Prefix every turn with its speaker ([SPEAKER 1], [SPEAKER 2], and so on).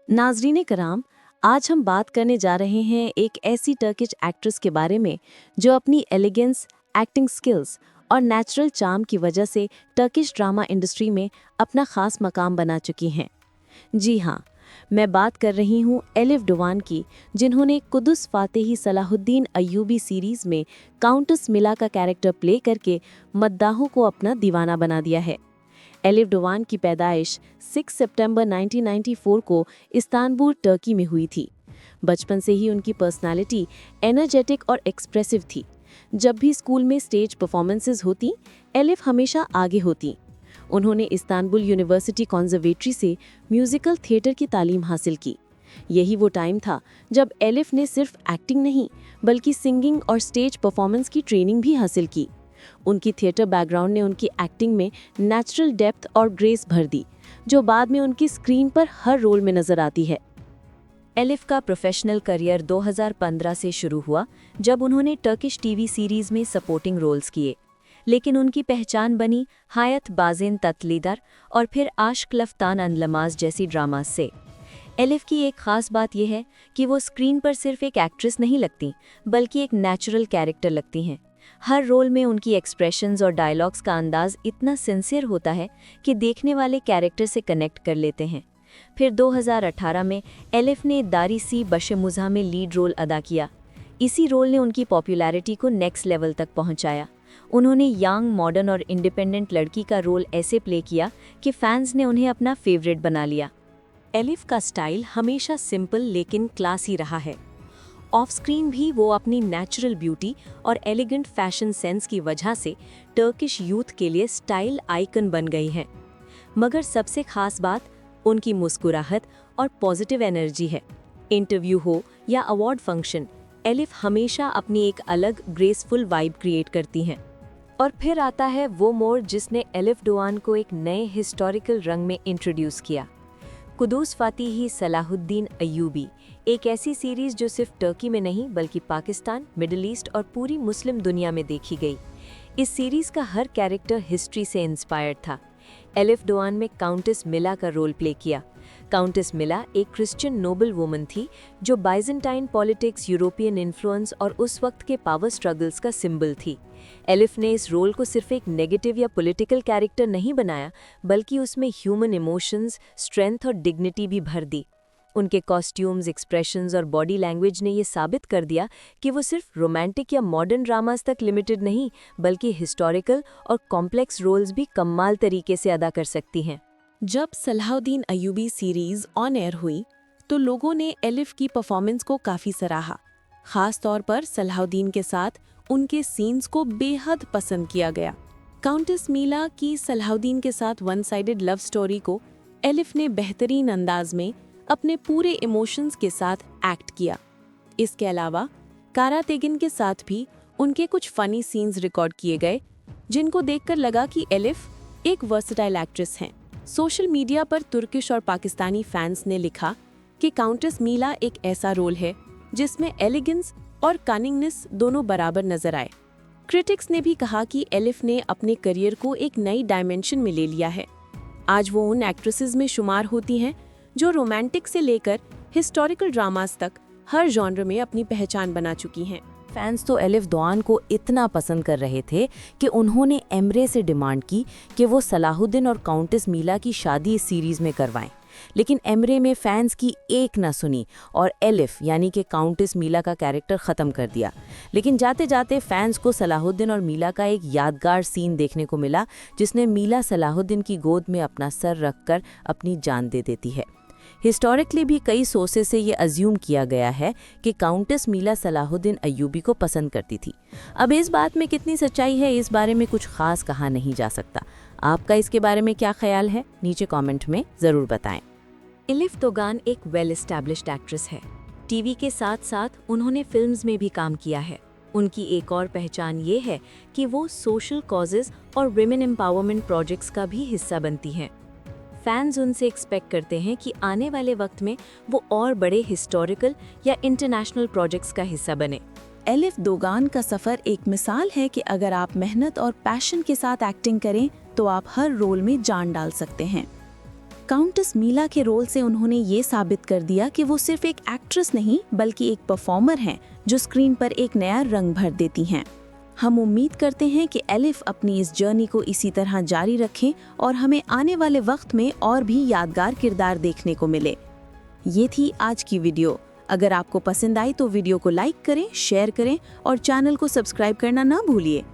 [SPEAKER 1] नाजरीन कराम, आज हम बात करने जा रहे हैं एक ऐसी टर्किश एक्ट्रेस के बारे में जो अपनी एलिगेंस, एक्टिंग स्किल्स और नेचुरल चार्म की वजह से टर्किश ड्रामा इंडस्ट्री में अपना खास मकाम बना चुकी हैं। जी हाँ, मैं बात कर रही हूँ एलिफ डोवान की, जिन्होंने कुदुस फातेही सलाहुद्दीन अय्यूबी सीरीज में काउंटेस मिला का कैरेक्टर प्ले करके मद्दाहों को अपना दीवाना बना दिया है। एलिफ डोवान की पैदाइश 6 सितंबर 1994 को इस्तांबुल, टर्की में हुई थी। बचपन से ही उनकी पर्सनालिटी एनर्जेटिक और एक्सप्रेसिव थी। जब भी स्कूल में स्टेज परफॉर्मेंसेस होती, एलिफ हमेशा आगे होती। उन्होंने इस्तांबुल यूनिवर्सिटी कॉन्जर्वेटरी से म्यूजिकल थिएटर की तालीम हासिल की। यही वो टाइम था जब एलिफ ने सिर्फ एक्टिंग नहीं, बल्कि सिंगिंग और स्टेज परफॉर्मेंस की ट्रेनिंग भी हासिल की। उनकी थिएटर बैकग्राउंड ने उनकी एक्टिंग में नेचुरल डेप्थ और ग्रेस भर दी, जो बाद में उनकी स्क्रीन पर हर रोल में नजर आती है। एलिफ का प्रोफेशनल करियर 2015 से शुरू हुआ, जब उन्होंने टर्किश टीवी सीरीज में सपोर्टिंग रोल्स किए। लेकिन उनकी पहचान बनी हायत बाजेन ततलीदर और फिर आश्क लफ्तान अनलमाज जैसी ड्रामास से। एलिफ की एक खास बात यह है कि वो स्क्रीन पर सिर्फ एक एक्ट्रेस नहीं लगती, बल्कि एक नेचुरल कैरेक्टर लगती हैं। हर रोल में उनकी एक्सप्रेशंस और डायलॉग्स का अंदाज इतना सिंसियर होता है कि देखने वाले कैरेक्टर से कनेक्ट कर लेते हैं। फिर 2018 में एलिफ ने दारी सी बशेमुज़ा में लीड रोल अदा किया। इसी रोल ने उनकी पॉपुलैरिटी को नेक्स्ट लेवल तक पहुंचाया। उन्होंने यंग, मॉडर्न और इंडिपेंडेंट लड़की का रोल ऐसे प्ले किया कि फैंस ने उन्हें अपना फेवरेट बना लिया। एलिफ का स्टाइल हमेशा सिंपल लेकिन क्लासी रहा है। ऑफ स्क्रीन भी वो अपनी नेचुरल ब्यूटी और एलिगेंट फैशन सेंस की वजह से टर्किश यूथ के लिए स्टाइल आइकन बन गई हैं। मगर सबसे खास बात उनकी मुस्कुराहट और पॉजिटिव एनर्जी है। इंटरव्यू हो या अवार्ड फंक्शन, एलिफ हमेशा अपनी एक अलग ग्रेसफुल वाइब क्रिएट करती हैं। और फिर आता है वो मोड़ जिसने एलिफ डोवान को एक नए हिस्टोरिकल रंग में इंट्रोड्यूस किया। कुदूस फातेही सलाहुद्दीन अय्यूबी, एक ऐसी सीरीज जो सिर्फ टर्की में नहीं बल्कि पाकिस्तान, मिडिल ईस्ट और पूरी मुस्लिम दुनिया में देखी गई। इस सीरीज का हर कैरेक्टर हिस्ट्री से इंस्पायर्ड था। एलिफ डोवान में काउंटेस मिला का रोल प्ले किया। काउंटेस मिला एक क्रिश्चियन नोबल वुमन थी जो बाइजेंटाइन पॉलिटिक्स, यूरोपियन इन्फ्लुएंस और उस वक्त के पावर स्ट्रगल्स का सिंबल थी। एलिफ ने इस रोल को सिर्फ एक नेगेटिव या पॉलिटिकल कैरेक्टर नहीं बनाया, बल्कि उसमें ह्यूमन इमोशंस, स्ट्रेंथ और डिग्निटी भी भर दी। उनके कॉस्ट्यूम्स, एक्सप्रेशंस और बॉडी लैंग्वेज ने ये साबित कर दिया कि वो सिर्फ रोमांटिक या मॉडर्न ड्रामास तक लिमिटेड नहीं, बल्कि हिस्टोरिकल और कॉम्प्लेक्स रोल्स भी कमाल तरीके से अदा कर सकती हैं। जब Salahuddin Ayyubi series on air हुई, तो लोगों ने एलिफ की परफॉर्मेंस को काफ़ी सराहा। खास तौर पर सलाहुद्दीन के साथ उनके सीन्स को बेहद पसंद किया गया। काउंटेस मीला की सलाहुद्दीन के साथ वन साइडेड लव स्टोरी को एलिफ ने बेहतरीन अंदाज में अपने पूरे इमोशंस के साथ एक्ट किया। इसके अलावा कारा तेगिन के साथ भी उनके कुछ फनी सीन्स रिकॉर्ड किए गए, जिनको देखकर लगा कि एलिफ एक वर्सेटाइल एक्ट्रेस हैं। सोशल मीडिया पर तुर्किश और पाकिस्तानी फैंस ने लिखा कि काउंटेस मीला एक ऐसा रोल है जिसमें एलिगेंस और कनिंगनेस दोनों बराबर नजर आए। क्रिटिक्स ने भी कहा कि एलिफ ने अपने करियर को एक नई डायमेंशन में ले लिया है। आज वो उन एक्ट्रेसेस में शुमार होती हैं जो रोमांटिक से लेकर हिस्टोरिकल ड्रामास तक हर जॉनर में अपनी पहचान बना चुकी हैं।
[SPEAKER 2] फैंस तो एलिफ डोवान को इतना पसंद कर रहे थे कि उन्होंने एमरे से डिमांड की कि वो सलाहुद्दीन और काउंटेस मीला की शादी इस सीरीज में करवाएं। लेकिन एमरे में फैंस की एक ना सुनी और एलिफ यानी कि काउंटेस मीला का कैरेक्टर ख़त्म कर दिया। लेकिन जाते जाते फैंस को सलाहुद्दीन और मीला का एक यादगार सीन देखने को मिला, जिसने मीला सलाहुद्दीन की गोद में अपना सर रखकर अपनी जान दे देती है। हिस्टोरिकली भी कई सोर्सेस से ये अज्यूम किया गया है कि काउंटेस मीला सलाहुद्दीन अय्यूबी को पसंद करती थी। अब इस बात में कितनी सच्चाई है, इस बारे में कुछ खास कहा नहीं जा सकता। आपका इसके बारे में क्या ख्याल है, नीचे कमेंट में ज़रूर बताएं।
[SPEAKER 1] एलिफ डोगान एक वेल एस्टैब्लिश्ड एक्ट्रेस है। टीवी के साथ साथ उन्होंने फिल्म्स में भी काम किया है। उनकी एक और पहचान ये है कि वो सोशल कॉजेज़ और विमेन एम्पावरमेंट प्रोजेक्ट्स का भी हिस्सा बनती हैं। फैंस उनसे एक्सपेक्ट करते हैं कि आने वाले वक्त में वो और बड़े हिस्टोरिकल या इंटरनेशनल प्रोजेक्ट्स का हिस्सा बने।
[SPEAKER 3] एलिफ डोगान का सफ़र एक मिसाल है कि अगर आप मेहनत और पैशन के साथ एक्टिंग करें तो आप हर रोल में जान डाल सकते हैं। काउंटेस मीला के रोल से उन्होंने ये साबित कर दिया कि वो सिर्फ एक एक्ट्रेस नहीं बल्कि एक परफॉर्मर हैं जो स्क्रीन पर एक नया रंग भर देती हैं। हम उम्मीद करते हैं कि एलिफ अपनी इस जर्नी को इसी तरह जारी रखें और हमें आने वाले वक्त में और भी यादगार किरदार देखने को मिले। ये थी आज की वीडियो। अगर आपको पसंद आई तो वीडियो को लाइक करें, शेयर करें और चैनल को सब्सक्राइब करना ना भूलिए।